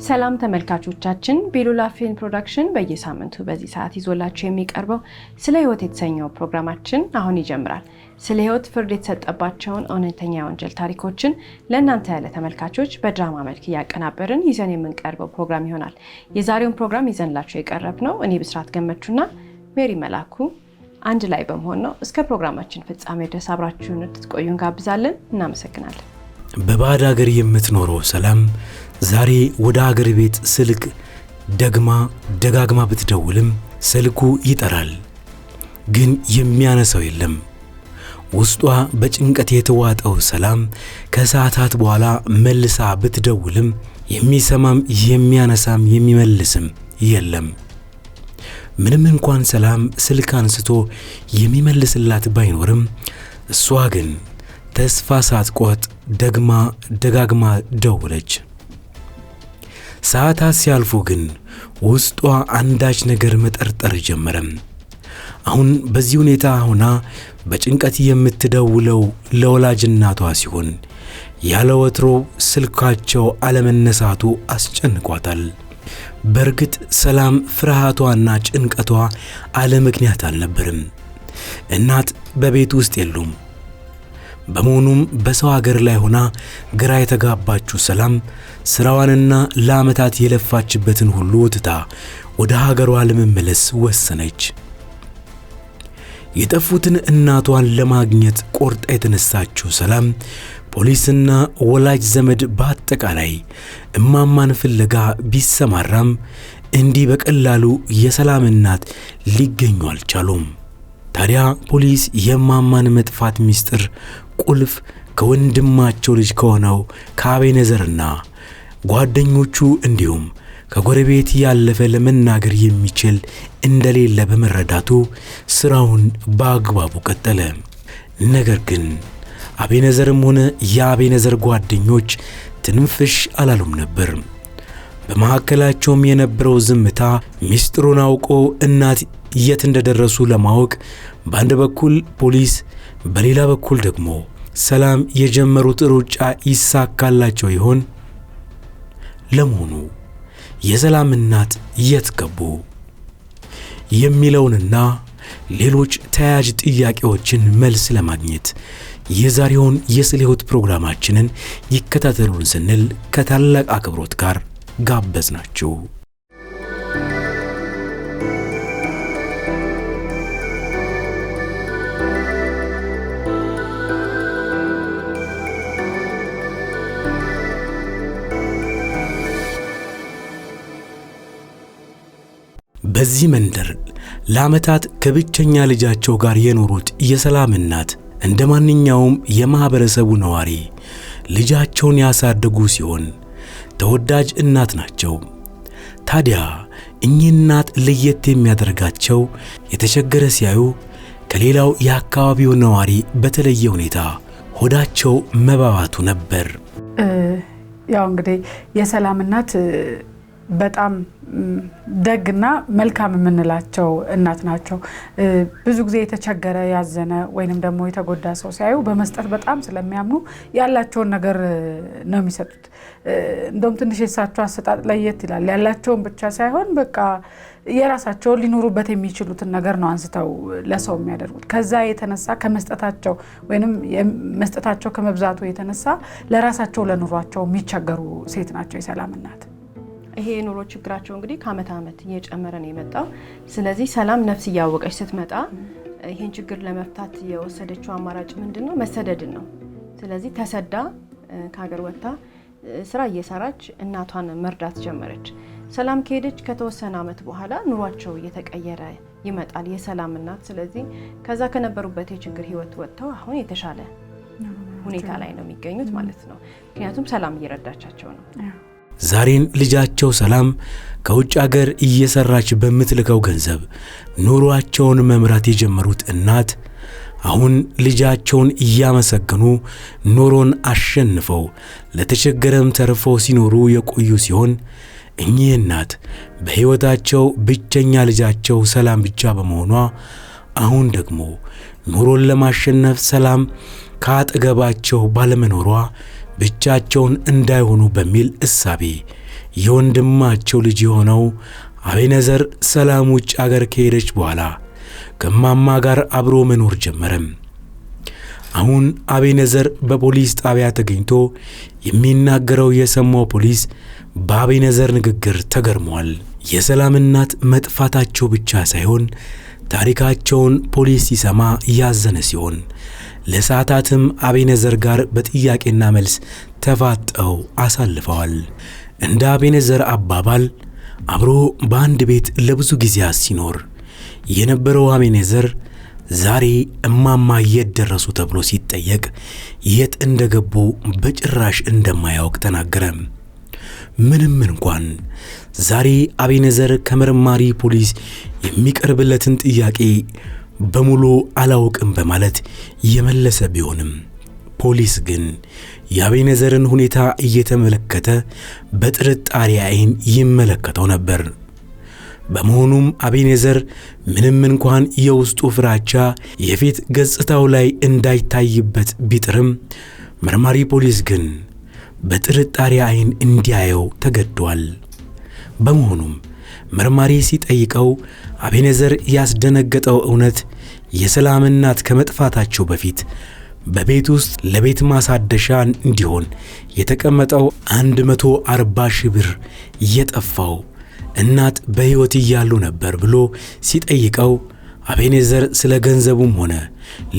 ሰላም ተመልካቾቻችን ቤሉላ ፊልም ፕሮዳክሽን በየሳምንቱ በዚህ ሰዓት ይዞላችሁ የሚቀርበው ስለ ህይወት የተሰኘው ፕሮግራማችን አሁን ይጀምራል። ስለ ህይወት ፍርድ የተሰጠባቸውን እውነተኛ የወንጀል ታሪኮችን ለእናንተ ያለ ተመልካቾች በድራማ መልክ ያቀናበርን ይዘን የምንቀርበው ፕሮግራም ይሆናል። የዛሬውን ፕሮግራም ይዘንላችሁ የቀረብነው እኔ ብስራት ገመቹና ሜሪ መላኩ አንድ ላይ በመሆን ነው። እስከ ፕሮግራማችን ፍጻሜ ድረስ አብራችሁን እንድትቆዩ እንጋብዛለን። እናመሰግናለን። በባዕድ ሀገር የምትኖረው ሰላም ዛሬ ወደ ሀገር ቤት ስልክ ደጋግማ ብትደውልም ስልኩ ይጠራል፣ ግን የሚያነሳው የለም። ውስጧ በጭንቀት የተዋጠው ሰላም ከሰዓታት በኋላ መልሳ ብትደውልም የሚሰማም የሚያነሳም የሚመልስም የለም። ምንም እንኳን ሰላም ስልክ አንስቶ የሚመልስላት ባይኖርም እሷ ግን ተስፋ ሳትቆርጥ ደጋግማ ደወለች። ሰዓታት ሲያልፉ ግን ውስጧ አንዳች ነገር መጠርጠር ጀመረ። አሁን በዚህ ሁኔታ ሆና በጭንቀት የምትደውለው ለወላጅ እናቷ ሲሆን ያለ ወትሮ ስልካቸው አለመነሳቱ አስጨንቋታል። በእርግጥ ሰላም ፍርሃቷና ጭንቀቷ አለ ምክንያት አልነበረም። እናት በቤት ውስጥ የሉም። በመሆኑም በሰው ሀገር ላይ ሆና ግራ የተጋባችው ሰላም ስራዋንና ለዓመታት የለፋችበትን ሁሉ ትታ ወደ ሀገሯ ለመመለስ ወሰነች። የጠፉትን እናቷን ለማግኘት ቆርጣ የተነሳችው ሰላም ፖሊስና ወላጅ ዘመድ በአጠቃላይ እማማን ፍለጋ ቢሰማራም እንዲህ በቀላሉ የሰላም እናት ሊገኙ አልቻሉም። ታዲያ ፖሊስ የማማን መጥፋት ሚስጥር ቁልፍ ከወንድማቸው ልጅ ከሆነው ከአቤነዘርና ጓደኞቹ እንዲሁም ከጎረቤት ያለፈ ለመናገር የሚችል እንደሌለ በመረዳቱ ስራውን በአግባቡ ቀጠለ። ነገር ግን አቤነዘርም ሆነ የአቤነዘር ጓደኞች ትንፍሽ አላሉም ነበር። በመካከላቸውም የነበረው ዝምታ ሚስጥሩን አውቆ እናት የት እንደደረሱ ለማወቅ በአንድ በኩል ፖሊስ፣ በሌላ በኩል ደግሞ ሰላም የጀመሩት ሩጫ ይሳካላቸው ይሆን? ለመሆኑ የሰላም እናት የት ገቡ የሚለውንና ሌሎች ተያያዥ ጥያቄዎችን መልስ ለማግኘት የዛሬውን የስለ ህይወት ፕሮግራማችንን ይከታተሉን ስንል ከታላቅ አክብሮት ጋር ጋበዝናችሁ። በዚህ መንደር ለዓመታት ከብቸኛ ልጃቸው ጋር የኖሩት የሰላም እናት እንደ ማንኛውም የማህበረሰቡ ነዋሪ ልጃቸውን ያሳደጉ ሲሆን ተወዳጅ እናት ናቸው። ታዲያ እኚህ እናት ለየት የሚያደርጋቸው የተቸገረ ሲያዩ ከሌላው የአካባቢው ነዋሪ በተለየ ሁኔታ ሆዳቸው መባባቱ ነበር። ያው እንግዲህ የሰላም እናት በጣም ደግና መልካም የምንላቸው እናት ናቸው። ብዙ ጊዜ የተቸገረ ያዘነ ወይንም ደግሞ የተጎዳ ሰው ሲያዩ በመስጠት በጣም ስለሚያምኑ ያላቸውን ነገር ነው የሚሰጡት። እንደውም ትንሽ የሳቸው አሰጣጥ ለየት ይላል። ያላቸውን ብቻ ሳይሆን በቃ የራሳቸው ሊኖሩበት የሚችሉትን ነገር ነው አንስተው ለሰው የሚያደርጉት። ከዛ የተነሳ ከመስጠታቸው ወይንም መስጠታቸው ከመብዛቱ የተነሳ ለራሳቸው ለኑሯቸው የሚቸገሩ ሴት ናቸው የሰላም እናት። ይሄ ኑሮ ችግራቸው እንግዲህ ከአመት አመት እየጨመረ ነው የመጣው። ስለዚህ ሰላም ነፍስ እያወቀች ስትመጣ ይሄን ችግር ለመፍታት የወሰደችው አማራጭ ምንድነው? መሰደድን ነው። ስለዚህ ተሰዳ ከሀገር ወጥታ ስራ እየሰራች እናቷን መርዳት ጀመረች። ሰላም ከሄደች ከተወሰነ አመት በኋላ ኑሯቸው እየተቀየረ ይመጣል የሰላም እናት። ስለዚህ ከዛ ከነበሩበት የችግር ህይወት ወጥተው አሁን የተሻለ ሁኔታ ላይ ነው የሚገኙት ማለት ነው። ምክንያቱም ሰላም እየረዳቻቸው ነው። ዛሬን ልጃቸው ሰላም ከውጭ ሀገር እየሰራች በምትልከው ገንዘብ ኑሯቸውን መምራት የጀመሩት እናት አሁን ልጃቸውን እያመሰገኑ ኑሮን አሸንፈው ለተቸገረም ተርፈው ሲኖሩ የቆዩ ሲሆን እኚህ እናት በህይወታቸው ብቸኛ ልጃቸው ሰላም ብቻ በመሆኗ አሁን ደግሞ ኑሮን ለማሸነፍ ሰላም ካጠገባቸው ባለመኖሯ ብቻቸውን እንዳይሆኑ በሚል እሳቤ የወንድማቸው ልጅ የሆነው አቤኔዘር ሰላም ውጭ አገር ከሄደች በኋላ ከማማ ጋር አብሮ መኖር ጀመረም። አሁን አቤኔዘር በፖሊስ ጣቢያ ተገኝቶ የሚናገረው የሰማው ፖሊስ በአቤኔዘር ንግግር ተገርሟል። የሰላም እናት መጥፋታቸው ብቻ ሳይሆን ታሪካቸውን ፖሊስ ሲሰማ ያዘነ ሲሆን ለሰዓታትም አቤኔዘር ጋር በጥያቄና መልስ ተፋጠው አሳልፈዋል። እንደ አቤኔዘር አባባል አብሮ በአንድ ቤት ለብዙ ጊዜያት ሲኖር የነበረው አቤኔዘር ዛሬ እማማ የት ደረሱ ተብሎ ሲጠየቅ የት እንደገቡ በጭራሽ እንደማያውቅ ተናገረ። ምንም እንኳን ዛሬ አቤኔዘር ከመርማሪ ፖሊስ የሚቀርብለትን ጥያቄ በሙሉ አላውቅም በማለት የመለሰ ቢሆንም ፖሊስ ግን የአቤኔዘርን ሁኔታ እየተመለከተ በጥርጣሬ ዓይን ይመለከተው ነበር። በመሆኑም አቤኔዘር ምንም እንኳን የውስጡ ፍራቻ የፊት ገጽታው ላይ እንዳይታይበት ቢጥርም መርማሪ ፖሊስ ግን በጥርጣሬ ዓይን እንዲያየው ተገዷል። በመሆኑም መርማሪ ሲጠይቀው አቤኔዘር ያስደነገጠው እውነት የሰላም እናት ከመጥፋታቸው በፊት በቤት ውስጥ ለቤት ማሳደሻ እንዲሆን የተቀመጠው 140 ሺህ ብር የጠፋው እናት በሕይወት እያሉ ነበር ብሎ ሲጠይቀው አቤኔዘር ስለ ገንዘቡም ሆነ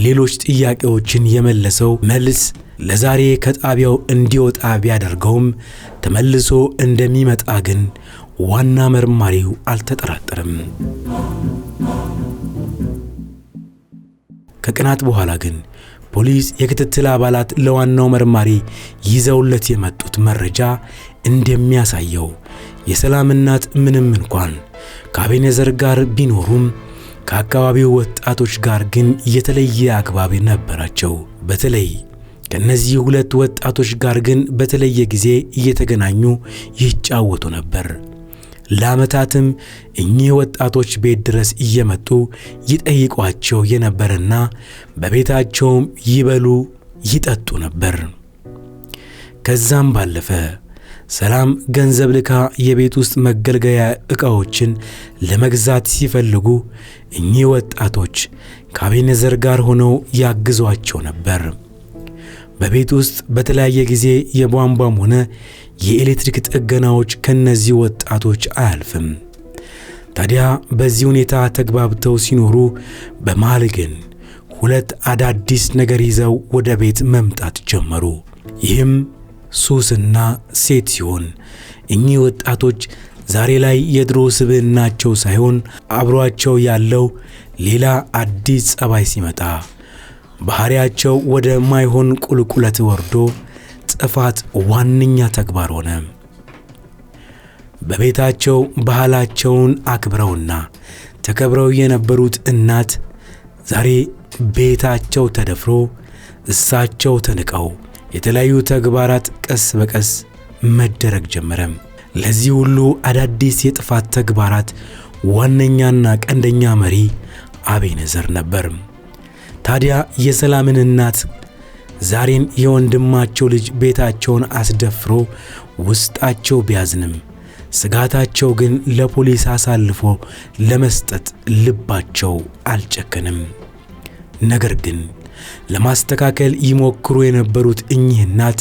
ሌሎች ጥያቄዎችን የመለሰው መልስ ለዛሬ ከጣቢያው እንዲወጣ ቢያደርገውም ተመልሶ እንደሚመጣ ግን ዋና መርማሪው አልተጠራጠረም። ከቀናት በኋላ ግን ፖሊስ የክትትል አባላት ለዋናው መርማሪ ይዘውለት የመጡት መረጃ እንደሚያሳየው የሰላም እናት ምንም እንኳን ከአቤኔዘር ጋር ቢኖሩም ከአካባቢው ወጣቶች ጋር ግን የተለየ አግባብ ነበራቸው። በተለይ ከነዚህ ሁለት ወጣቶች ጋር ግን በተለየ ጊዜ እየተገናኙ ይጫወቱ ነበር። ለዓመታትም እኚህ ወጣቶች ቤት ድረስ እየመጡ ይጠይቋቸው የነበረና በቤታቸውም ይበሉ ይጠጡ ነበር። ከዛም ባለፈ ሰላም ገንዘብ ልካ የቤት ውስጥ መገልገያ ዕቃዎችን ለመግዛት ሲፈልጉ እኚህ ወጣቶች ከአቤኔዘር ጋር ሆነው ያግዟቸው ነበር። በቤት ውስጥ በተለያየ ጊዜ የቧንቧም ሆነ የኤሌክትሪክ ጥገናዎች ከነዚህ ወጣቶች አያልፍም። ታዲያ በዚህ ሁኔታ ተግባብተው ሲኖሩ በመሃል ግን ሁለት አዳዲስ ነገር ይዘው ወደ ቤት መምጣት ጀመሩ። ይህም ሱስና ሴት ሲሆን እኚህ ወጣቶች ዛሬ ላይ የድሮ ስብዕናቸው ሳይሆን አብሯቸው ያለው ሌላ አዲስ ጸባይ ሲመጣ ባህሪያቸው ወደ ማይሆን ቁልቁለት ወርዶ ጥፋት ዋነኛ ተግባር ሆነ። በቤታቸው ባህላቸውን አክብረውና ተከብረው የነበሩት እናት ዛሬ ቤታቸው ተደፍሮ እሳቸው ተንቀው የተለያዩ ተግባራት ቀስ በቀስ መደረግ ጀመረ። ለዚህ ሁሉ አዳዲስ የጥፋት ተግባራት ዋነኛና ቀንደኛ መሪ አቤኔዘር ነበር። ታዲያ የሰላምን እናት ዛሬን የወንድማቸው ልጅ ቤታቸውን አስደፍሮ ውስጣቸው ቢያዝንም ስጋታቸው ግን ለፖሊስ አሳልፎ ለመስጠት ልባቸው አልጨከንም። ነገር ግን ለማስተካከል ይሞክሩ የነበሩት እኚህ እናት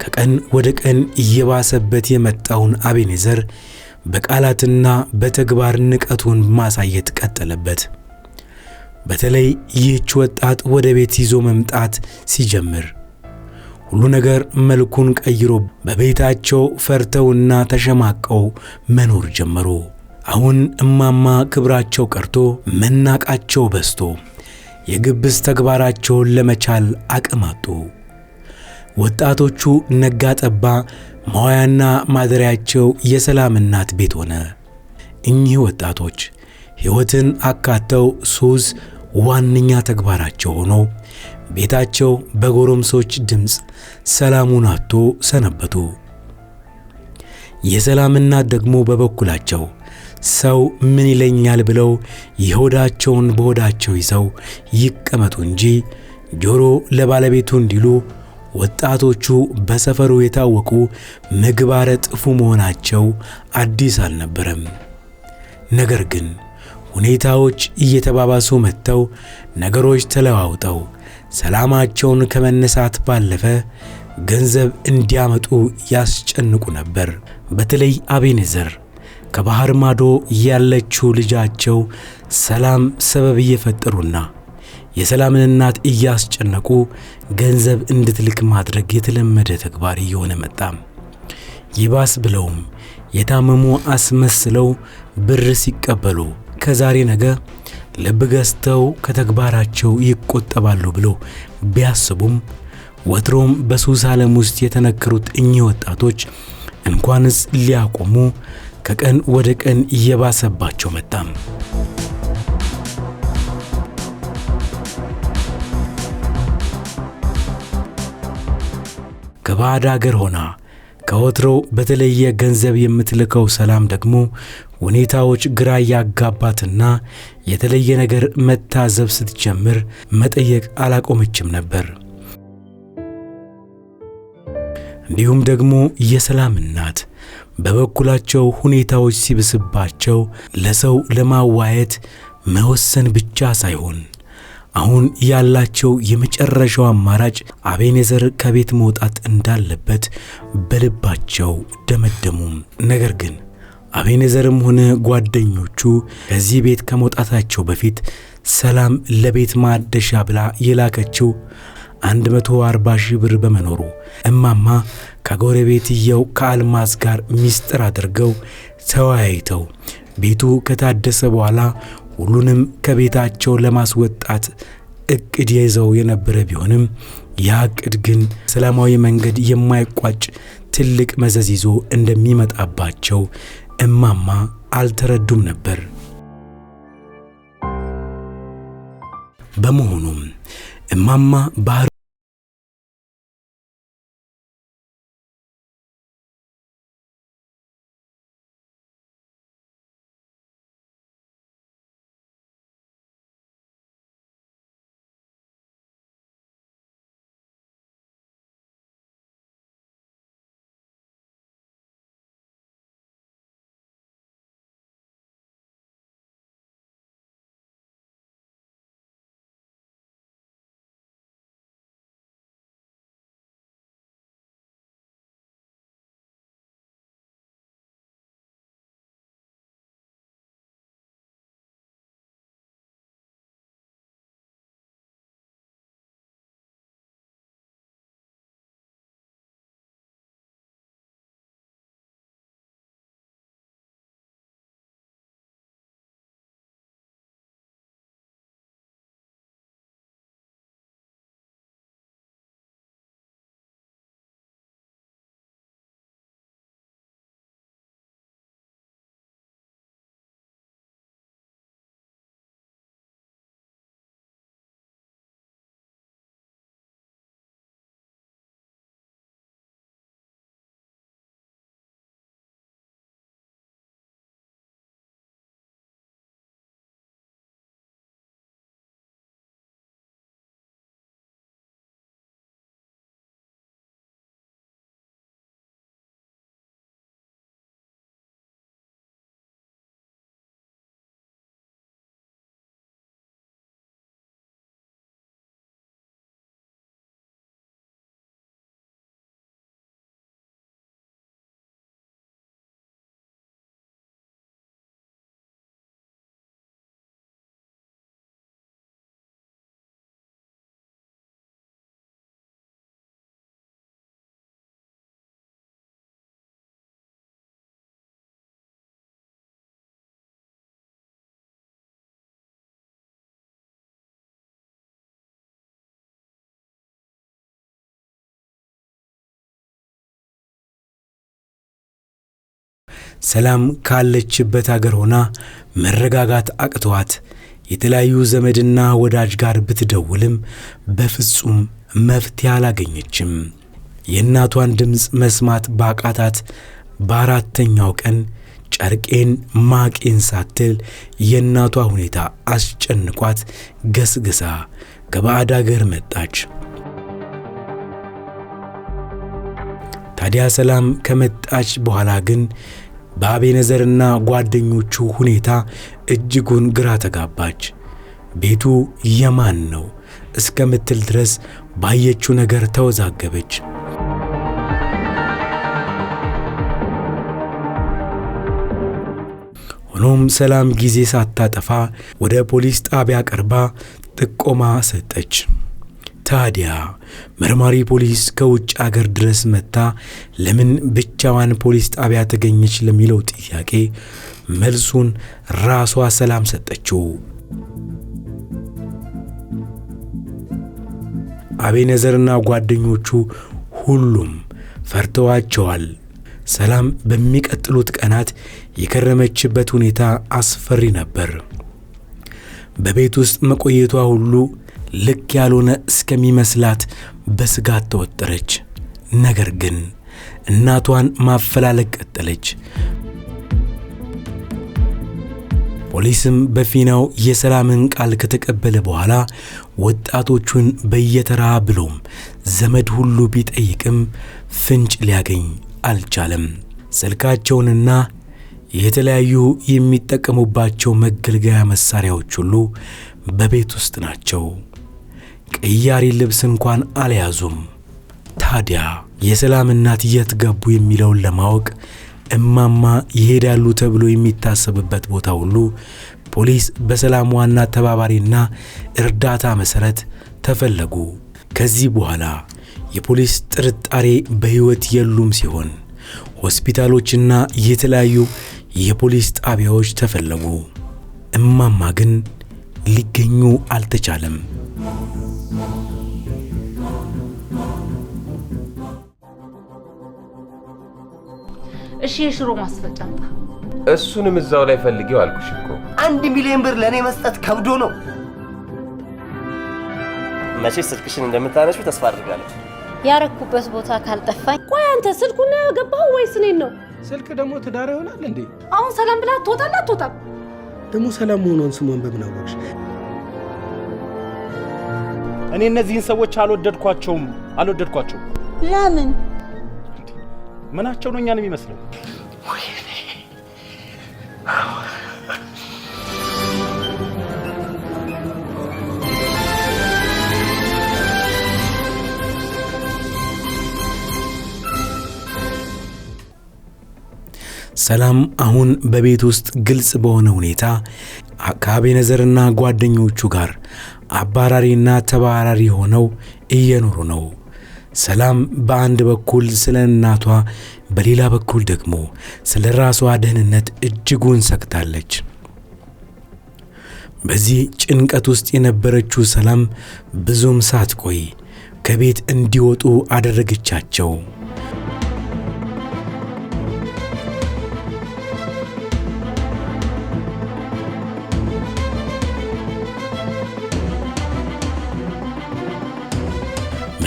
ከቀን ወደ ቀን እየባሰበት የመጣውን አቤኔዘር በቃላትና በተግባር ንቀቱን ማሳየት ቀጠለበት። በተለይ ይህች ወጣት ወደ ቤት ይዞ መምጣት ሲጀምር ሁሉ ነገር መልኩን ቀይሮ በቤታቸው ፈርተውና ተሸማቀው መኖር ጀመሩ። አሁን እማማ ክብራቸው ቀርቶ መናቃቸው በዝቶ የግብስ ተግባራቸውን ለመቻል አቅም አጡ። ወጣቶቹ ነጋ ጠባ ማዋያና ማደሪያቸው የሰላም እናት ቤት ሆነ። እኚህ ወጣቶች ሕይወትን አካተው ሱስ ዋነኛ ተግባራቸው ሆኖ ቤታቸው በጎረምሶች ድምፅ ሰላሙን አጥቶ ሰነበቱ። የሰላም እናት ደግሞ በበኩላቸው ሰው ምን ይለኛል ብለው የሆዳቸውን በሆዳቸው ይዘው ይቀመጡ እንጂ ጆሮ ለባለቤቱ እንዲሉ ወጣቶቹ በሰፈሩ የታወቁ ምግባረ ጥፉ መሆናቸው አዲስ አልነበረም። ነገር ግን ሁኔታዎች እየተባባሱ መጥተው ነገሮች ተለዋውጠው ሰላማቸውን ከመነሳት ባለፈ ገንዘብ እንዲያመጡ ያስጨንቁ ነበር። በተለይ አቤኔዘር ከባህር ማዶ ያለችው ልጃቸው ሰላም ሰበብ እየፈጠሩና የሰላምን እናት እያስጨነቁ ገንዘብ እንድትልክ ማድረግ የተለመደ ተግባር እየሆነ መጣ። ይባስ ብለውም የታመሙ አስመስለው ብር ሲቀበሉ ከዛሬ ነገ ልብ ገዝተው ከተግባራቸው ይቆጠባሉ ብለው ቢያስቡም ወትሮም በሱስ ዓለም ውስጥ የተነከሩት እኚህ ወጣቶች እንኳንስ ሊያቆሙ ከቀን ወደ ቀን እየባሰባቸው መጣ። ከባዕድ አገር ሆና ከወትሮው በተለየ ገንዘብ የምትልከው ሰላም ደግሞ ሁኔታዎች ግራ ያጋባትና የተለየ ነገር መታዘብ ስትጀምር መጠየቅ አላቆመችም ነበር። እንዲሁም ደግሞ የሰላም እናት በበኩላቸው ሁኔታዎች ሲብስባቸው ለሰው ለማዋየት መወሰን ብቻ ሳይሆን አሁን ያላቸው የመጨረሻው አማራጭ አቤኔዘር ከቤት መውጣት እንዳለበት በልባቸው ደመደሙ። ነገር ግን አቤኔዘርም ሆነ ጓደኞቹ ከዚህ ቤት ከመውጣታቸው በፊት ሰላም ለቤት ማደሻ ብላ የላከችው 140,000 ብር በመኖሩ እማማ ከጎረቤትየው ከአልማዝ ጋር ሚስጥር አድርገው ተወያይተው ቤቱ ከታደሰ በኋላ ሁሉንም ከቤታቸው ለማስወጣት እቅድ ይዘው የነበረ ቢሆንም ያ እቅድ ግን ሰላማዊ መንገድ የማይቋጭ ትልቅ መዘዝ ይዞ እንደሚመጣባቸው እማማ አልተረዱም ነበር። በመሆኑም እማማ ባህር ሰላም ካለችበት አገር ሆና መረጋጋት አቅቷት የተለያዩ ዘመድና ወዳጅ ጋር ብትደውልም በፍጹም መፍትሄ አላገኘችም። የእናቷን ድምፅ መስማት ባቃታት በአራተኛው ቀን ጨርቄን ማቄን ሳትል የእናቷ ሁኔታ አስጨንቋት ገስግሳ ከባዕድ አገር መጣች። ታዲያ ሰላም ከመጣች በኋላ ግን በአቤነዘርና ጓደኞቹ ሁኔታ እጅጉን ግራ ተጋባች። ቤቱ የማን ነው እስከምትል ድረስ ባየችው ነገር ተወዛገበች። ሆኖም ሰላም ጊዜ ሳታጠፋ ወደ ፖሊስ ጣቢያ ቀርባ ጥቆማ ሰጠች። ታዲያ መርማሪ ፖሊስ ከውጭ አገር ድረስ መጣ ለምን ብቻዋን ፖሊስ ጣቢያ ተገኘች ለሚለው ጥያቄ መልሱን ራሷ ሰላም ሰጠችው። አቤነዘርና ጓደኞቹ ሁሉም ፈርተዋቸዋል። ሰላም በሚቀጥሉት ቀናት የከረመችበት ሁኔታ አስፈሪ ነበር። በቤት ውስጥ መቆየቷ ሁሉ ልክ ያልሆነ እስከሚመስላት በስጋት ተወጠረች። ነገር ግን እናቷን ማፈላለግ ቀጠለች። ፖሊስም በፊናው የሰላምን ቃል ከተቀበለ በኋላ ወጣቶቹን በየተራ ብሎም ዘመድ ሁሉ ቢጠይቅም ፍንጭ ሊያገኝ አልቻለም። ስልካቸውንና የተለያዩ የሚጠቀሙባቸው መገልገያ መሳሪያዎች ሁሉ በቤት ውስጥ ናቸው። ቀያሪ ልብስ እንኳን አልያዙም። ታዲያ የሰላም እናት የት ገቡ የሚለውን ለማወቅ እማማ ይሄዳሉ ተብሎ የሚታሰብበት ቦታ ሁሉ ፖሊስ በሰላም ዋና ተባባሪና እርዳታ መሰረት ተፈለጉ። ከዚህ በኋላ የፖሊስ ጥርጣሬ በሕይወት የሉም ሲሆን ሆስፒታሎችና የተለያዩ የፖሊስ ጣቢያዎች ተፈለጉ። እማማ ግን ሊገኙ አልተቻለም። እሺ የሽሮ ማስፈጫምጣ እሱንም እዛው ላይ ፈልጊው አልኩሽ እኮ። 1 ሚሊዮን ብር ለኔ መስጠት ከብዶ ነው። መቼ ስልክሽን እንደምታነሺው ተስፋ አድርጋለሁ። ያረኩበት ቦታ ካልጠፋኝ። ቆይ አንተ ስልኩን ነው ያገባው ወይስ እኔን ነው? ስልክ ደግሞ ትዳር ይሆናል እንዴ? አሁን ሰላም ብላ ትወጣለህ አትወጣም? ደግሞ ሰላም መሆኗን ስሟን በምን አወቅሽ? እኔ እነዚህን ሰዎች አልወደድኳቸውም። ለምን? ምናቸው ነው እኛን የሚመስለው? ሰላም አሁን በቤት ውስጥ ግልጽ በሆነ ሁኔታ ከአቤነዘርና ጓደኞቹ ጋር አባራሪና ተባራሪ ሆነው እየኖሩ ነው። ሰላም በአንድ በኩል ስለ እናቷ፣ በሌላ በኩል ደግሞ ስለ ራሷ ደህንነት እጅጉን ሰግታለች። በዚህ ጭንቀት ውስጥ የነበረችው ሰላም ብዙም ሳትቆይ ከቤት እንዲወጡ አደረገቻቸው።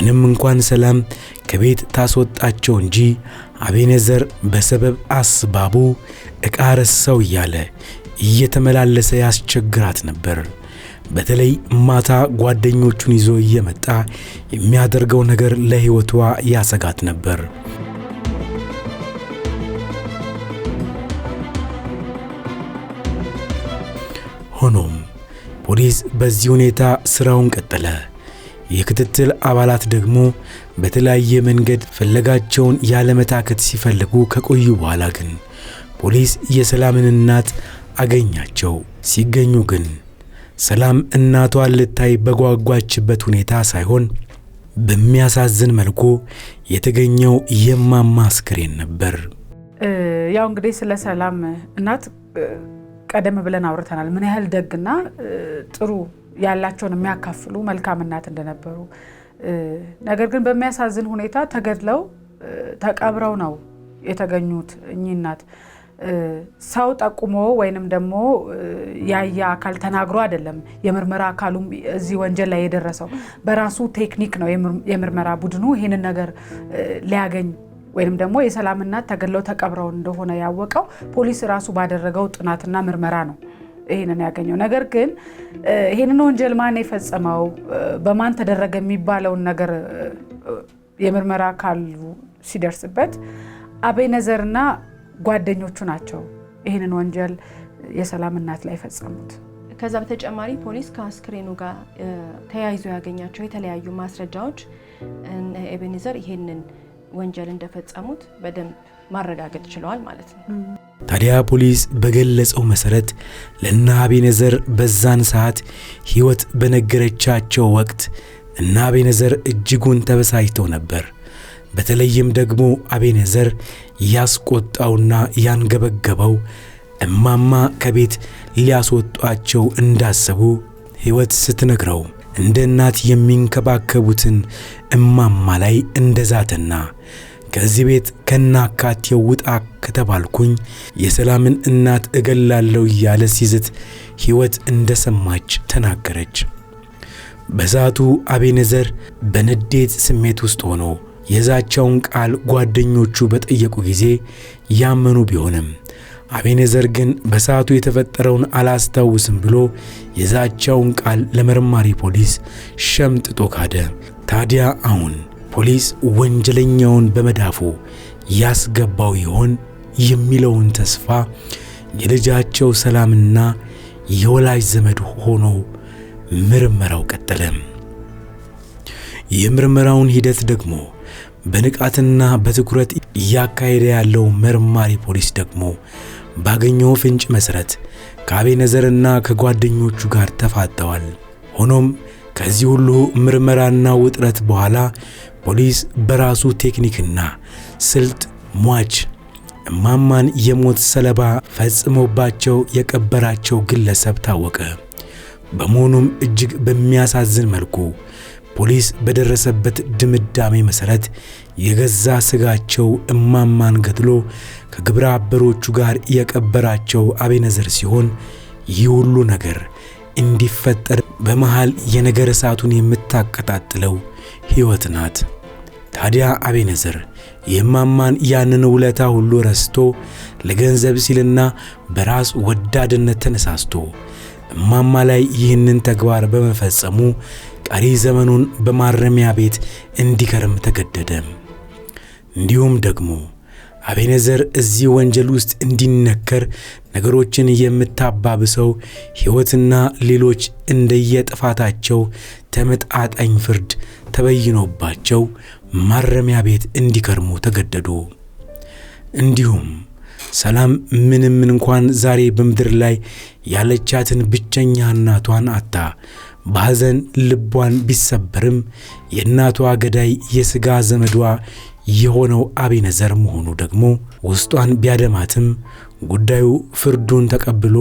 ምንም እንኳን ሰላም ከቤት ታስወጣቸው እንጂ አቤነዘር በሰበብ አስባቡ ዕቃ ረሳው እያለ እየተመላለሰ ያስቸግራት ነበር። በተለይ ማታ ጓደኞቹን ይዞ እየመጣ የሚያደርገው ነገር ለሕይወቷ ያሰጋት ነበር። ሆኖም ፖሊስ በዚህ ሁኔታ ስራውን ቀጠለ። የክትትል አባላት ደግሞ በተለያየ መንገድ ፍለጋቸውን ያለመታከት ሲፈልጉ ከቆዩ በኋላ ግን ፖሊስ የሰላምን እናት አገኛቸው። ሲገኙ ግን ሰላም እናቷን ልታይ በጓጓችበት ሁኔታ ሳይሆን በሚያሳዝን መልኩ የተገኘው የማማ አስክሬን ነበር። ያው እንግዲህ ስለ ሰላም እናት ቀደም ብለን አውርተናል። ምን ያህል ደግና ጥሩ ያላቸውን የሚያካፍሉ መልካም እናት እንደነበሩ። ነገር ግን በሚያሳዝን ሁኔታ ተገድለው ተቀብረው ነው የተገኙት። እኚህ እናት ሰው ጠቁሞ ወይንም ደግሞ ያያ አካል ተናግሮ አይደለም የምርመራ አካሉም እዚህ ወንጀል ላይ የደረሰው። በራሱ ቴክኒክ ነው የምርመራ ቡድኑ ይሄንን ነገር ሊያገኝ ወይንም ደግሞ የሰላም እናት ተገድለው ተቀብረው እንደሆነ ያወቀው ፖሊስ ራሱ ባደረገው ጥናትና ምርመራ ነው ይሄንን ያገኘው። ነገር ግን ይሄንን ወንጀል ማን የፈጸመው በማን ተደረገ የሚባለውን ነገር የምርመራ አካሉ ሲደርስበት አቤነዘርና ጓደኞቹ ናቸው ይህንን ወንጀል የሰላም እናት ላይ ፈጸሙት። ከዛ በተጨማሪ ፖሊስ ከአስክሬኑ ጋር ተያይዞ ያገኛቸው የተለያዩ ማስረጃዎች አቤነዘር ይሄንን ወንጀል እንደፈጸሙት በደንብ ማረጋገጥ ችለዋል ማለት ነው። ታዲያ ፖሊስ በገለጸው መሰረት ለና አቤነዘር በዛን ሰዓት ህይወት በነገረቻቸው ወቅት እና አቤነዘር እጅጉን ተበሳጭተው ነበር። በተለይም ደግሞ አቤነዘር ያስቆጣውና ያንገበገበው እማማ ከቤት ሊያስወጣቸው እንዳሰቡ ህይወት ስትነግረው እንደ እናት የሚንከባከቡትን እማማ ላይ እንደዛተና ከዚህ ቤት ከናካቴው ውጣ ከተባልኩኝ የሰላምን እናት እገላለሁ እያለ ሲዝት ህይወት እንደሰማች ተናገረች። በዛቱ አቤነዘር በንዴት ስሜት ውስጥ ሆኖ የዛቻውን ቃል ጓደኞቹ በጠየቁ ጊዜ ያመኑ ቢሆንም አቤነዘር ግን በሰዓቱ የተፈጠረውን አላስታውስም ብሎ የዛቻውን ቃል ለመርማሪ ፖሊስ ሸምጥጦ ካደ። ታዲያ አሁን ፖሊስ ወንጀለኛውን በመዳፉ ያስገባው ይሆን የሚለውን ተስፋ የልጃቸው ሰላምና የወላጅ ዘመድ ሆኖ ምርመራው ቀጠለ። የምርመራውን ሂደት ደግሞ በንቃትና በትኩረት ያካሄደ ያለው መርማሪ ፖሊስ ደግሞ ባገኘው ፍንጭ መሰረት ከአቤነዘርና ከጓደኞቹ ጋር ተፋጠዋል። ሆኖም ከዚህ ሁሉ ምርመራና ውጥረት በኋላ ፖሊስ በራሱ ቴክኒክና ስልት ሟች እማማን የሞት ሰለባ ፈጽሞባቸው የቀበራቸው ግለሰብ ታወቀ። በመሆኑም እጅግ በሚያሳዝን መልኩ ፖሊስ በደረሰበት ድምዳሜ መሰረት የገዛ ስጋቸው እማማን ገድሎ ከግብረ አበሮቹ ጋር የቀበራቸው አቤነዘር ሲሆን ይህ ሁሉ ነገር እንዲፈጠር በመሃል የነገር እሳቱን የምታቀጣጥለው ህይወት ናት። ታዲያ አቤነዘር የማማን ያንን ውለታ ሁሉ ረስቶ ለገንዘብ ሲልና በራስ ወዳድነት ተነሳስቶ እማማ ላይ ይህንን ተግባር በመፈጸሙ ቀሪ ዘመኑን በማረሚያ ቤት እንዲከርም ተገደደ። እንዲሁም ደግሞ አቤነዘር እዚህ ወንጀል ውስጥ እንዲነከር ነገሮችን የምታባብሰው ህይወትና ሌሎች እንደየጥፋታቸው ተመጣጣኝ ፍርድ ተበይኖባቸው ማረሚያ ቤት እንዲከርሙ ተገደዱ። እንዲሁም ሰላም ምንም እንኳን ዛሬ በምድር ላይ ያለቻትን ብቸኛ እናቷን አጣ ባዘን ልቧን ቢሰበርም የእናቷ ገዳይ የሥጋ ዘመዷ የሆነው አቤነዘር መሆኑ ደግሞ ውስጧን ቢያደማትም ጉዳዩ ፍርዱን ተቀብሎ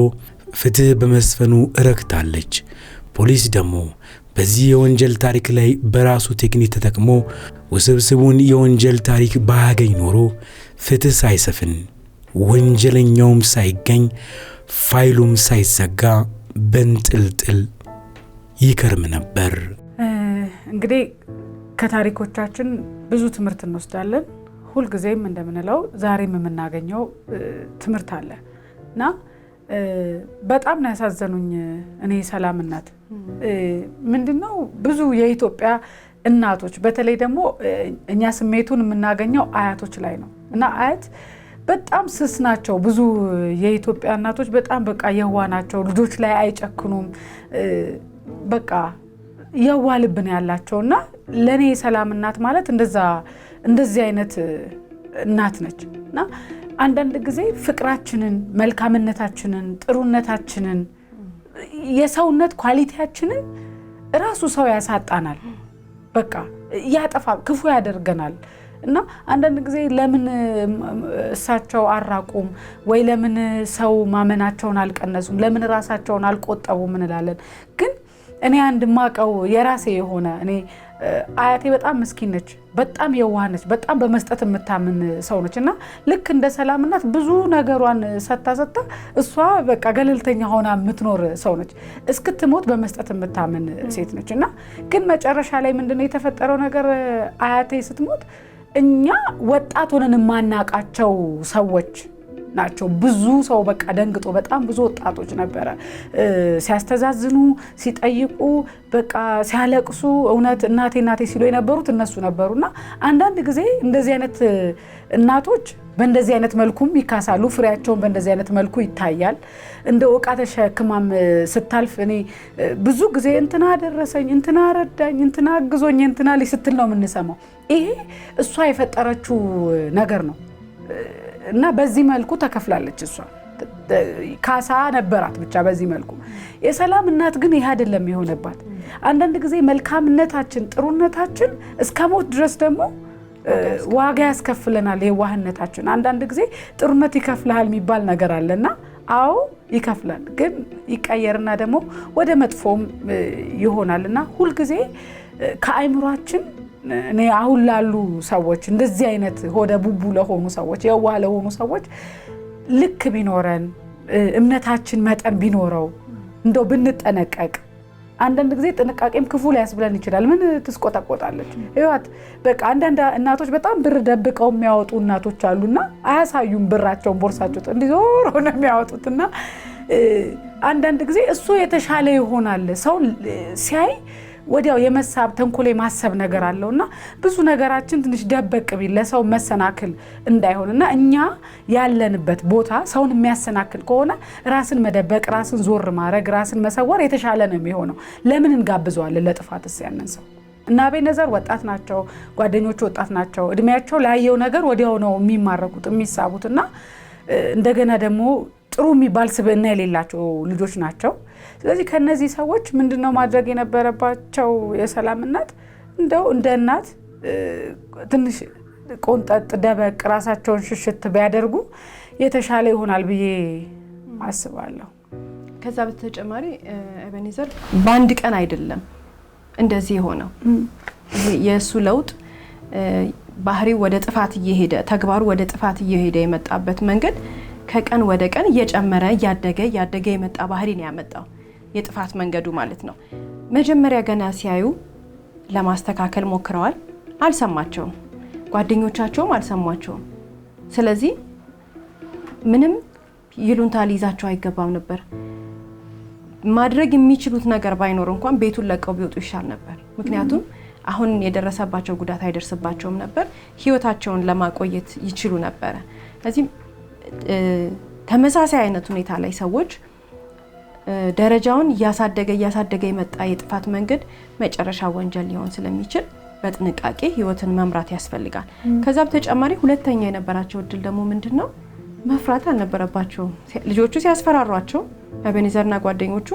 ፍትህ በመስፈኑ ረክታለች። ፖሊስ ደግሞ በዚህ የወንጀል ታሪክ ላይ በራሱ ቴክኒክ ተጠቅሞ ውስብስቡን የወንጀል ታሪክ ባያገኝ ኖሮ ፍትህ ሳይሰፍን ወንጀለኛውም ሳይገኝ ፋይሉም ሳይዘጋ በንጥልጥል ይከርም ነበር። እንግዲህ ከታሪኮቻችን ብዙ ትምህርት እንወስዳለን። ሁልጊዜም እንደምንለው ዛሬም የምናገኘው ትምህርት አለ እና በጣም ነው ያሳዘኑኝ እኔ ሰላም እናት ምንድነው ብዙ የኢትዮጵያ እናቶች በተለይ ደግሞ እኛ ስሜቱን የምናገኘው አያቶች ላይ ነው እና አያት በጣም ስስ ናቸው። ብዙ የኢትዮጵያ እናቶች በጣም በቃ የዋ ናቸው። ልጆች ላይ አይጨክኑም። በቃ የዋ ልብ ነው ያላቸውና ለኔ ሰላም እናት ማለት እንደዚህ አይነት እናት ነች እና አንዳንድ ጊዜ ፍቅራችንን፣ መልካምነታችንን፣ ጥሩነታችንን፣ የሰውነት ኳሊቲያችንን ራሱ ሰው ያሳጣናል። በቃ ያጠፋ ክፉ ያደርገናል እና አንዳንድ ጊዜ ለምን እሳቸው አራቁም ወይ ለምን ሰው ማመናቸውን አልቀነሱም ለምን ራሳቸውን አልቆጠቡም እንላለን። ግን እኔ አንድ ማቀው የራሴ የሆነ እኔ አያቴ በጣም ምስኪን ነች፣ በጣም የዋህ ነች፣ በጣም በመስጠት የምታምን ሰው ነች እና ልክ እንደ ሰላም እናት ብዙ ነገሯን ሰጣ እሷ በቃ ገለልተኛ ሆና የምትኖር ሰው ነች። እስክትሞት በመስጠት የምታምን ሴት ነች እና ግን መጨረሻ ላይ ምንድነው የተፈጠረው ነገር? አያቴ ስትሞት እኛ ወጣት ሆነን ማናቃቸው ሰዎች ናቸው። ብዙ ሰው በቃ ደንግጦ በጣም ብዙ ወጣቶች ነበረ ሲያስተዛዝኑ ሲጠይቁ በቃ ሲያለቅሱ እውነት እናቴ እናቴ ሲሉ የነበሩት እነሱ ነበሩና አንዳንድ ጊዜ እንደዚህ አይነት እናቶች በእንደዚህ አይነት መልኩም ይካሳሉ። ፍሬያቸውን በእንደዚህ አይነት መልኩ ይታያል። እንደ ዕቃ ተሸክማም ስታልፍ እኔ ብዙ ጊዜ እንትና ደረሰኝ፣ እንትና ረዳኝ፣ እንትና አግዞኝ፣ እንትና ላይ ስትል ነው የምንሰማው። ይሄ እሷ የፈጠረችው ነገር ነው እና በዚህ መልኩ ተከፍላለች። እሷ ካሳ ነበራት ብቻ በዚህ መልኩ። የሰላም እናት ግን ይሄ አይደለም የሆነባት። አንዳንድ ጊዜ መልካምነታችን ጥሩነታችን እስከ ሞት ድረስ ደግሞ ዋጋ ያስከፍለናል። የዋህነታችን አንዳንድ ጊዜ ጥሩነት ይከፍልሃል የሚባል ነገር አለና አዎ ይከፍላል፣ ግን ይቀየርና ደግሞ ወደ መጥፎም ይሆናልና ሁል ጊዜ ከአይምሯችን እኔ አሁን ላሉ ሰዎች እንደዚህ አይነት ሆደ ቡቡ ለሆኑ ሰዎች የዋህ ለሆኑ ሰዎች ልክ ቢኖረን እምነታችን መጠን ቢኖረው እንደው ብንጠነቀቅ። አንዳንድ ጊዜ ጥንቃቄም ክፉ ሊያስብለን ይችላል። ምን ትስቆጠቆጣለች ህይወት በቃ አንዳንድ እናቶች በጣም ብር ደብቀው የሚያወጡ እናቶች አሉና አያሳዩም ብራቸውን ቦርሳቸው እንዲዞር ነው የሚያወጡትና አንዳንድ ጊዜ እሱ የተሻለ ይሆናል ሰው ሲያይ ወዲያው የመሳብ ተንኮል ማሰብ ነገር አለውና ብዙ ነገራችን ትንሽ ደበቅ ቢል ለሰው መሰናክል እንዳይሆንና እኛ ያለንበት ቦታ ሰውን የሚያሰናክል ከሆነ ራስን መደበቅ፣ ራስን ዞር ማድረግ፣ ራስን መሰወር የተሻለ ነው የሚሆነው። ለምን እንጋብዘዋለን ለጥፋትስ ያንን ሰው? እና አቤኔዘር ወጣት ናቸው፣ ጓደኞቹ ወጣት ናቸው። እድሜያቸው ላየው ነገር ወዲያው ነው የሚማረኩት የሚሳቡትና እንደገና ደግሞ ጥሩ የሚባል ስብዕና የሌላቸው ልጆች ናቸው። ስለዚህ ከነዚህ ሰዎች ምንድነው ማድረግ የነበረባቸው? የሰላም እናት እንደው እንደ እናት ትንሽ ቆንጠጥ ደበቅ ራሳቸውን ሽሽት ቢያደርጉ የተሻለ ይሆናል ብዬ አስባለሁ። ከዛ በተጨማሪ አቤኔዘር በአንድ ቀን አይደለም እንደዚህ የሆነው። የእሱ ለውጥ ባህሪው ወደ ጥፋት እየሄደ ተግባሩ ወደ ጥፋት እየሄደ የመጣበት መንገድ ከቀን ወደ ቀን እየጨመረ እያደገ የመጣ ባህሪ ነው ያመጣው። የጥፋት መንገዱ ማለት ነው። መጀመሪያ ገና ሲያዩ ለማስተካከል ሞክረዋል፣ አልሰማቸውም። ጓደኞቻቸውም አልሰማቸውም። ስለዚህ ምንም ይሉንታ ሊይዛቸው አይገባም ነበር። ማድረግ የሚችሉት ነገር ባይኖር እንኳን ቤቱን ለቀው ቢወጡ ይሻል ነበር። ምክንያቱም አሁን የደረሰባቸው ጉዳት አይደርስባቸውም ነበር። ህይወታቸውን ለማቆየት ይችሉ ነበር። ስለዚህ ተመሳሳይ አይነት ሁኔታ ላይ ሰዎች ደረጃውን እያሳደገ የመጣ የጥፋት መንገድ መጨረሻ ወንጀል ሊሆን ስለሚችል በጥንቃቄ ህይወትን መምራት ያስፈልጋል። ከዛ በተጨማሪ ሁለተኛ የነበራቸው እድል ደግሞ ምንድነው? መፍራት አልነበረባቸውም። ልጆቹ ሲያስፈራሯቸው አቤኔዘርና ጓደኞቹ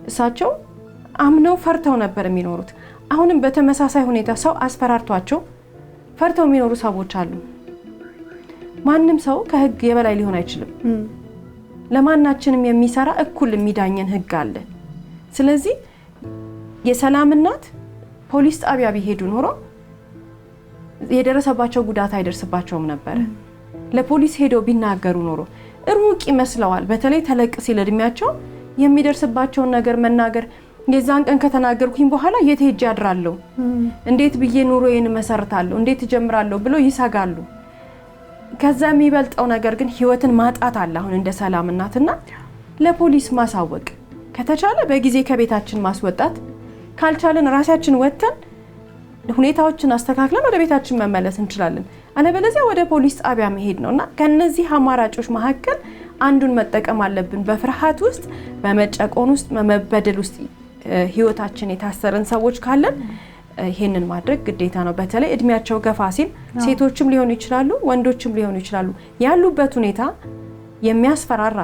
እሳቸው አምነው ፈርተው ነበር የሚኖሩት። አሁንም በተመሳሳይ ሁኔታ ሰው አስፈራርቷቸው ፈርተው የሚኖሩ ሰዎች አሉ። ማንም ሰው ከህግ የበላይ ሊሆን አይችልም። ለማናችንም የሚሰራ እኩል የሚዳኘን ህግ አለ። ስለዚህ የሰላም እናት ፖሊስ ጣቢያ ቢሄዱ ኖሮ የደረሰባቸው ጉዳት አይደርስባቸውም ነበር። ለፖሊስ ሄደው ቢናገሩ ኖሮ ሩቅ ይመስለዋል። በተለይ ተለቅ ሲል እድሜያቸው የሚደርስባቸውን ነገር መናገር የዛን ቀን ከተናገርኩኝ በኋላ የት ሄጄ አድራለሁ፣ እንዴት ብዬ ኑሮዬን መሰርታለሁ፣ እንዴት እጀምራለሁ ብሎ ይሰጋሉ። ከዛ የሚበልጠው ነገር ግን ህይወትን ማጣት አለ። አሁን እንደ ሰላም እናትና ለፖሊስ ማሳወቅ ከተቻለ በጊዜ ከቤታችን ማስወጣት፣ ካልቻለን ራሳችን ወጥተን ሁኔታዎችን አስተካክለን ወደ ቤታችን መመለስ እንችላለን። አለበለዚያ ወደ ፖሊስ ጣቢያ መሄድ ነውና ከነዚህ አማራጮች መካከል አንዱን መጠቀም አለብን። በፍርሃት ውስጥ፣ በመጨቆን ውስጥ፣ በመበደል ውስጥ ህይወታችን የታሰረን ሰዎች ካለን ይሄንን ማድረግ ግዴታ ነው። በተለይ እድሜያቸው ገፋ ሲል ሴቶችም ሊሆኑ ይችላሉ፣ ወንዶችም ሊሆኑ ይችላሉ። ያሉበት ሁኔታ የሚያስፈራራ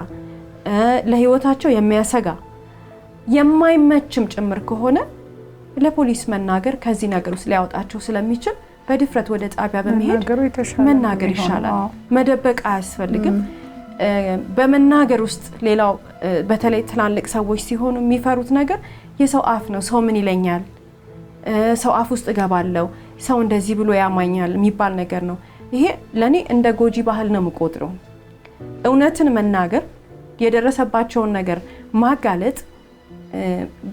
ለህይወታቸው የሚያሰጋ የማይመችም ጭምር ከሆነ ለፖሊስ መናገር ከዚህ ነገር ውስጥ ሊያወጣቸው ስለሚችል በድፍረት ወደ ጣቢያ በመሄድ መናገር ይሻላል። መደበቅ አያስፈልግም። በመናገር ውስጥ ሌላው በተለይ ትላልቅ ሰዎች ሲሆኑ የሚፈሩት ነገር የሰው አፍ ነው። ሰው ምን ይለኛል፣ ሰው አፍ ውስጥ እገባለሁ፣ ሰው እንደዚህ ብሎ ያማኛል የሚባል ነገር ነው። ይሄ ለኔ እንደ ጎጂ ባህል ነው የምቆጥረው። እውነትን መናገር፣ የደረሰባቸውን ነገር ማጋለጥ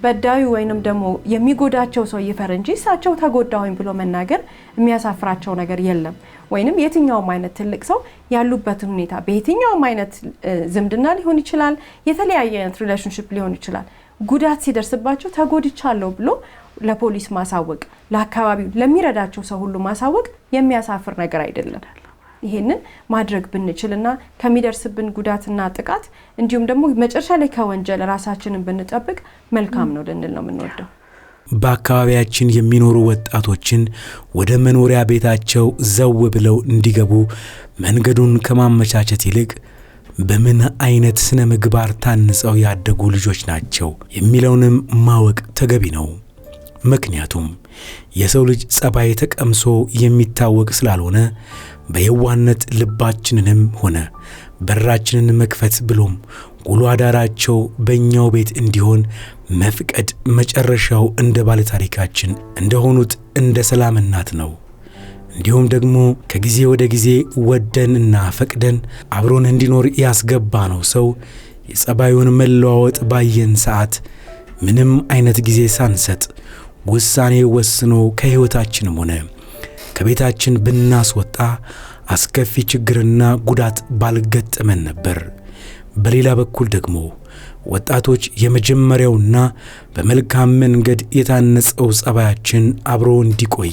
በዳዩ ወይንም ደግሞ የሚጎዳቸው ሰው ይፈር እንጂ እሳቸው ተጎዳሁኝ ብሎ መናገር የሚያሳፍራቸው ነገር የለም። ወይንም የትኛውም አይነት ትልቅ ሰው ያሉበትን ሁኔታ በየትኛውም አይነት ዝምድና ሊሆን ይችላል፣ የተለያየ አይነት ሪሌሽንሺፕ ሊሆን ይችላል፣ ጉዳት ሲደርስባቸው ተጎድቻለሁ ብሎ ለፖሊስ ማሳወቅ፣ ለአካባቢው ለሚረዳቸው ሰው ሁሉ ማሳወቅ የሚያሳፍር ነገር አይደለም። ይሄንን ማድረግ ብንችልና ከሚደርስብን ጉዳትና ጥቃት እንዲሁም ደግሞ መጨረሻ ላይ ከወንጀል ራሳችንን ብንጠብቅ መልካም ነው ልንል ነው የምንወደው። በአካባቢያችን የሚኖሩ ወጣቶችን ወደ መኖሪያ ቤታቸው ዘው ብለው እንዲገቡ መንገዱን ከማመቻቸት ይልቅ በምን አይነት ስነ ምግባር ታንጸው ያደጉ ልጆች ናቸው የሚለውንም ማወቅ ተገቢ ነው። ምክንያቱም የሰው ልጅ ጸባይ ተቀምሶ የሚታወቅ ስላልሆነ በየዋነት ልባችንንም ሆነ በራችንን መክፈት ብሎም ውሎ አዳራቸው በእኛው ቤት እንዲሆን መፍቀድ መጨረሻው እንደ ባለታሪካችን እንደሆኑት እንደ ሰላም እናት ነው። እንዲሁም ደግሞ ከጊዜ ወደ ጊዜ ወደንና ፈቅደን አብሮን እንዲኖር ያስገባ ነው ሰው የጸባዩን መለዋወጥ ባየን ሰዓት ምንም አይነት ጊዜ ሳንሰጥ ውሳኔ ወስኖ ከህይወታችንም ሆነ ከቤታችን ብናስወጣ አስከፊ ችግርና ጉዳት ባልገጠመን ነበር። በሌላ በኩል ደግሞ ወጣቶች የመጀመሪያውና በመልካም መንገድ የታነጸው ጸባያችን አብሮ እንዲቆይ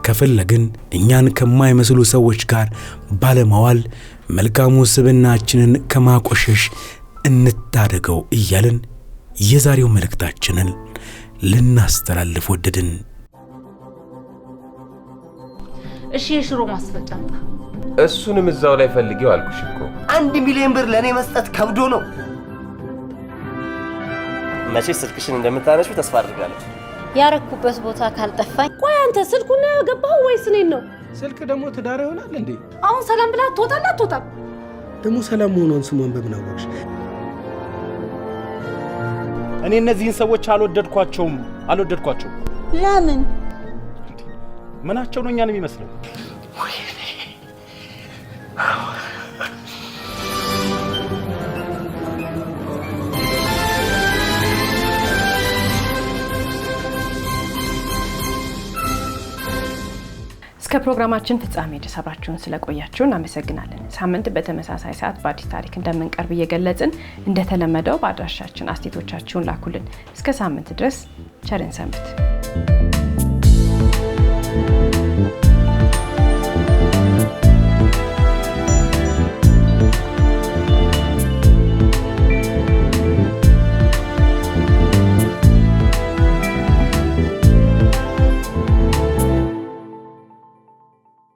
ከፈለግን እኛን ከማይመስሉ ሰዎች ጋር ባለማዋል መልካሙ ስብዕናችንን ከማቆሸሽ እንታደገው እያልን የዛሬው መልእክታችንን ልናስተላልፍ ወደድን። እሺ የሽሮ ማስፈጫ አምጣ። እሱንም እዛው ላይ ፈልጌው አልኩሽ እኮ። 1 ሚሊዮን ብር ለኔ መስጠት ከብዶ ነው። መቼስ ስልክሽን እንደምታነሺው ተስፋ አድርጋለሁ። ያረኩበት ቦታ ካልጠፋኝ። ቆይ አንተ ስልኩን ነው ያገባው ወይስ እኔን ነው? ስልክ ደግሞ ትዳር ይሆናል እንዴ? አሁን ሰላም ብላ ትወጣላ አትወጣም? ደግሞ ሰላም መሆኗን ስሟን በምን አወቅሽ? እኔ እነዚህን ሰዎች አልወደድኳቸውም። ለምን? ምናቸው ነው እኛን የሚመስለው? እስከ ፕሮግራማችን ፍጻሜ ድረስ አብራችሁን ስለቆያችሁ እናመሰግናለን። ሳምንት በተመሳሳይ ሰዓት በአዲስ ታሪክ እንደምንቀርብ እየገለጽን እንደተለመደው በአድራሻችን አስተያየቶቻችሁን ላኩልን። እስከ ሳምንት ድረስ ቸርን ሰንብት።